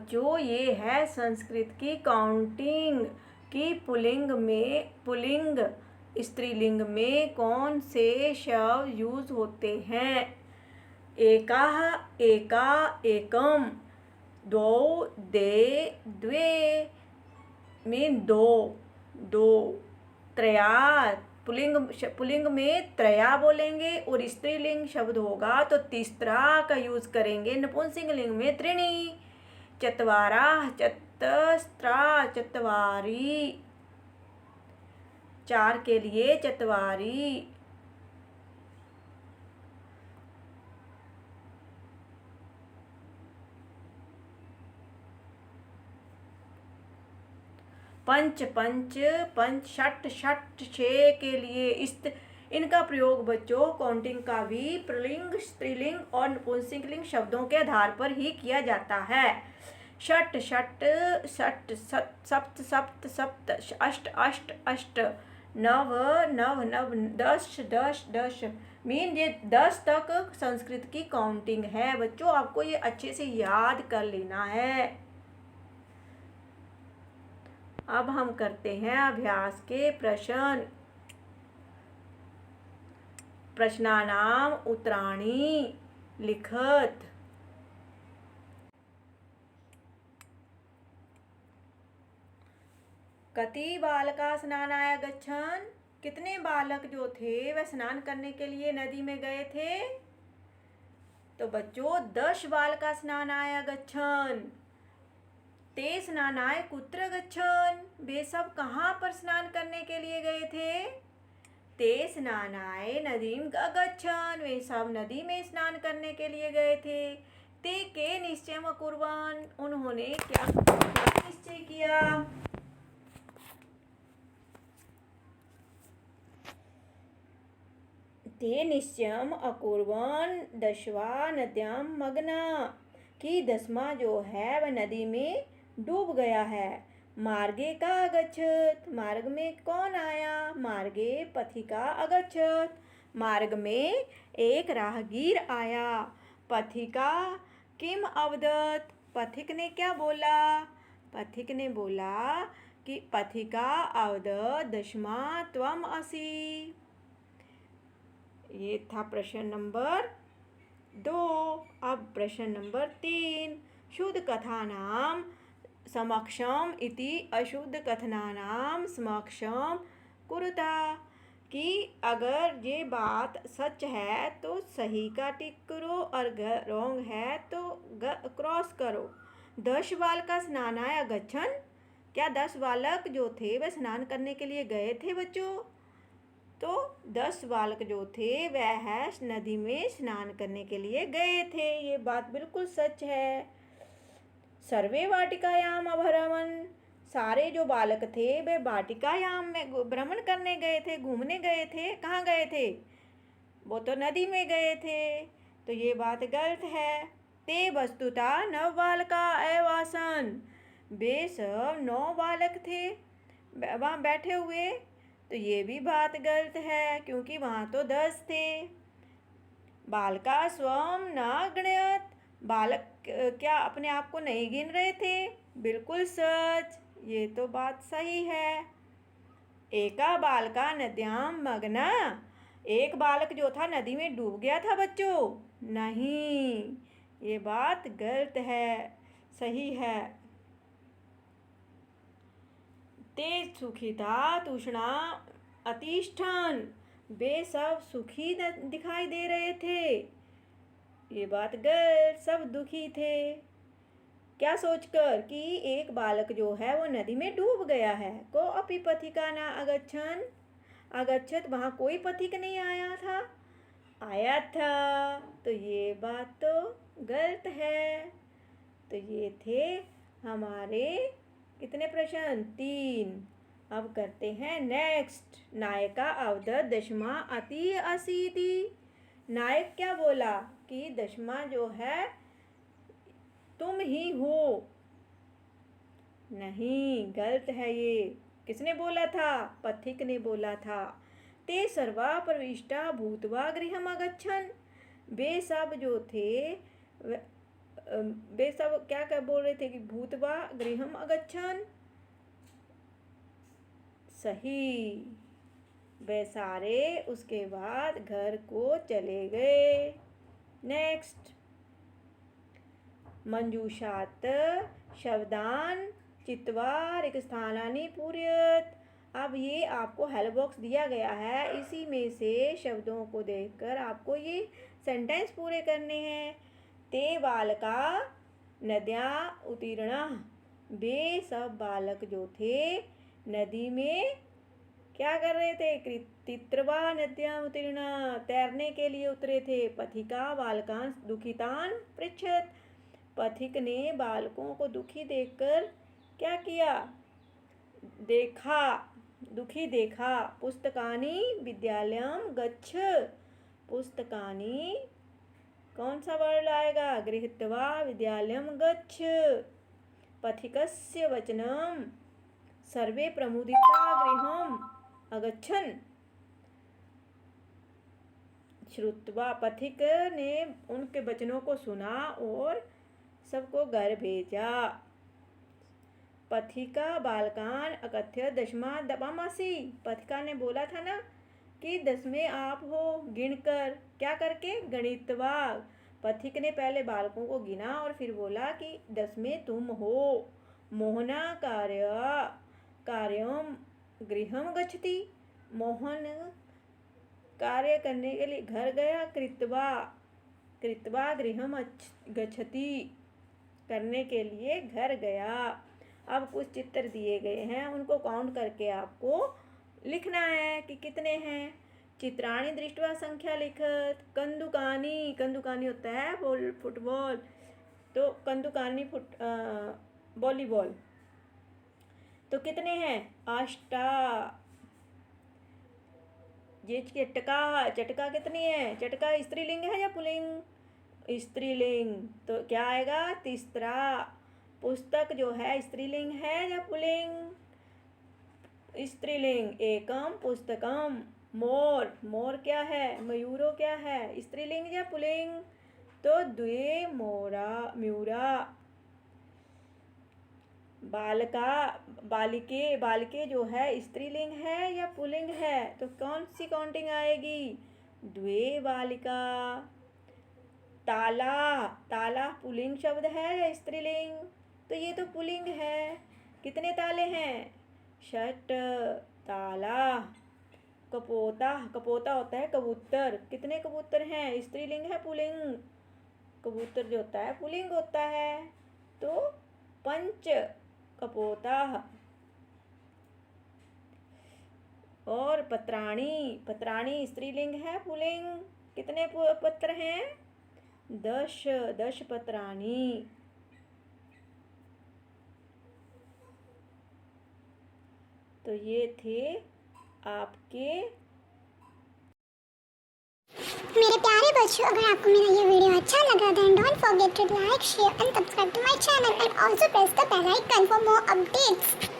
बच्चों ये है संस्कृत की काउंटिंग कि पुल्लिंग स्त्रीलिंग में कौन से शब्द यूज होते हैं। एकाः एका एकम, द्वौ द्वे द्वे मीन दो दो, त्रयात् पुल्लिंग में त्रया बोलेंगे और स्त्रीलिंग शब्द होगा तो तीसरा का यूज करेंगे। नपुंसकलिंग में त्रीणि, चत्वारः चतस्रा चत्वारि, चार के लिए चत्वारि। पंच पंच पंच, षट षट, छः के लिए इनका प्रयोग बच्चों काउंटिंग का भी पुल्लिंग स्त्रीलिंग और नपुंसकलिंग शब्दों के आधार पर ही किया जाता है। षट षट षट, सप्त सप्त सप्त, अष्ट अष्ट अष्ट, नव नव नव, दश दश दश। मीन ये 10 तक संस्कृत की काउंटिंग है बच्चों, आपको ये अच्छे से याद कर लेना है। अब हम करते हैं अभ्यास के प्रश्न। प्रश्नानाम उत्तराणि लिखत। कति बालका स्नानाय गच्छन्, कितने बालक जो थे वह स्नान करने के लिए नदी में गए थे। तो बच्चों 10 बालका स्नानाय गच्छन्। ते स्नानाय कुत्र गच्छन्, वे सब कहाँ पर स्नान करने के लिए गए थे। ते स्नानाय नदीं अगच्छन्, वे सब नदी में स्नान करने के लिए गए थे। ते के निश्चयम् अकुर्वन्, उन्होंने क्या निश्चय किया। ते निश्चयम् अकुर्वन् दशवा नद्यां मग्ना, कि 10वां जो है वह नदी में डूब गया है। मार्गे का अगच्छत्, मार्ग में कौन आया। मार्गे पथिका अगच्छत्, मार्ग में एक राहगीर आया। पथिका किम अवदत्, पथिक ने क्या बोला। पथिक ने बोला कि पथिका अवदत् दशमा त्वम असि। ये था प्रश्न नंबर 2। अब प्रश्न नंबर 3। शुद्ध कथानां समक्षम इति अशुद्ध कथनानां समक्षम कुरुता, कि अगर ये बात सच है तो सही का टिक करो और रॉन्ग है तो क्रॉस करो। 10 बालका स्नानाय गच्छन्, क्या 10 बालक जो थे वह स्नान करने के लिए गए थे बच्चों। तो 10 बालक जो थे वह नदी में स्नान करने के लिए गए थे, ये बात बिल्कुल सच है। सर्वे वाटिकायाम अभरमन्, सारे जो बालक थे वे वाटिकायाम में भ्रमण करने गए थे, घूमने गए थे। कहाँ गए थे, वो तो नदी में गए थे, तो ये बात गलत है। ते वस्तुता 9 बालका एव आसन्, वे सब 9 बालक थे वहाँ बैठे हुए, तो ये भी बात गलत है क्योंकि वहाँ तो 10 थे। बालका स्वयं न गणयत्, बालक क्या अपने आप को नहीं गिन रहे थे, बिल्कुल सच, ये तो बात सही है। एका बालका नद्यां मग्ना, एक बालक जो था नदी में डूब गया था बच्चों, नहीं, ये बात गलत है, सही है। ते सुखिता तूष्णा अतिष्ठन्, वे सब सुखी दिखाई दे रहे थे, ये बात गलत, सब दुखी थे। क्या सोचकर कि एक बालक जो है वो नदी में डूब गया है। को अपि पथिका न अगच्छन्, अगच्छत्, वहाँ कोई पथिक नहीं आया था, आया था, तो ये बात तो गलत है। तो ये थे हमारे कितने प्रश्न, 3। अब करते हैं नेक्स्ट। नायका अवदत् दशमा अति असीति, नायक क्या बोला कि 10वां जो है तुम ही हो, नहीं, गलत है ये। किसने बोला था, पथिक ने बोला था। ते सर्वा प्रविष्टा भूत्वा गृहम् अगच्छन्, वे सब जो थे वे सब क्या क्या बोल रहे थे कि भूतवा गृहम अगच्छन, सही, वे सारे उसके बाद घर को चले गए। नेक्स्ट, मंजूषात शब्दान चित्वा रिक्त स्थानानि पूरयत। अब ये आपको हेल्प बॉक्स दिया गया है, इसी में से शब्दों को देखकर आपको ये सेंटेंस पूरे करने हैं। ते बालका नद्या उत्तीर्ण, वे सब बालक जो थे नदी में क्या कर रहे थे? तित्रवा नद्यां उत्तीर्ण, तैरने के लिए उतरे थे। पथिका बालकान दुखितान पृच्छत, पथिक ने बालकों को दुखी देखकर क्या किया? देखा, दुखी देखा। पुस्तकानि विद्यालयम गच्छ, पुस्तकानि कौन सा वर्ड आएगा? गृहीत्वा विद्यालयम गच्छ। पथिकस्य वचनम सर्वे प्रमुदिता गृहम अगच्छन्, श्रुत्वा, पथिक ने उनके वचनों को सुना और सबको घर भेजा। पथिका बालकान अकथ्य दशमा दपामासी, पथिका ने बोला था ना कि 10वें आप हो, गिनकर, क्या करके? गणितवा। पथिक ने पहले बालकों को गिना और फिर बोला कि 10वें तुम हो। मोहना कार्यम गृहम गच्छति, मोहन कार्य करने के लिए घर गया। कृत्वा गृहम गच्छति, करने के लिए घर गया। अब कुछ चित्र दिए गए हैं, उनको काउंट करके आपको लिखना है कि कितने हैं। चित्राणि दृष्ट्वा संख्या लिखत। कंदुकानी, कंदुकानी होता है फुटबॉल, तो कंदुकानी वॉलीबॉल। तो कितने हैं? अष्टा। ये चटका, चटका कितनी है? चटका स्त्रीलिंग है या पुल्लिंग? स्त्रीलिंग, तो क्या आएगा? तीसरा। पुस्तक जो है स्त्रीलिंग है या पुल्लिंग? स्त्रीलिंग। एकम पुस्तकम। मोर, मोर क्या है? मयूरो क्या है? स्त्रीलिंग या पुल्लिंग? तो द्वे मोरा म्यूरा। बालका, बालिके, बालिके जो है स्त्रीलिंग है या पुल्लिंग है? तो कौन सी काउंटिंग आएगी? द्वे बालिका। ताला, ताला पुल्लिंग शब्द है या स्त्रीलिंग? तो ये तो पुल्लिंग है। कितने ताले हैं? 6 ताला। कपोता, कपोता होता है कबूतर, कितने कबूतर हैं? स्त्रीलिंग है पुल्लिंग? कबूतर जो होता है पुल्लिंग होता है, तो 5 कपोता। और पत्राणी, पत्राणी स्त्रीलिंग है पुल्लिंग? कितने पत्र हैं? 10 पत्राणी। तो ये थे आपके। मेरे प्यारे बच्चों, अगर आपको मेरा ये वीडियो अच्छा लगा then don't forget to like, share and subscribe to my channel and also press the bell icon for more updates.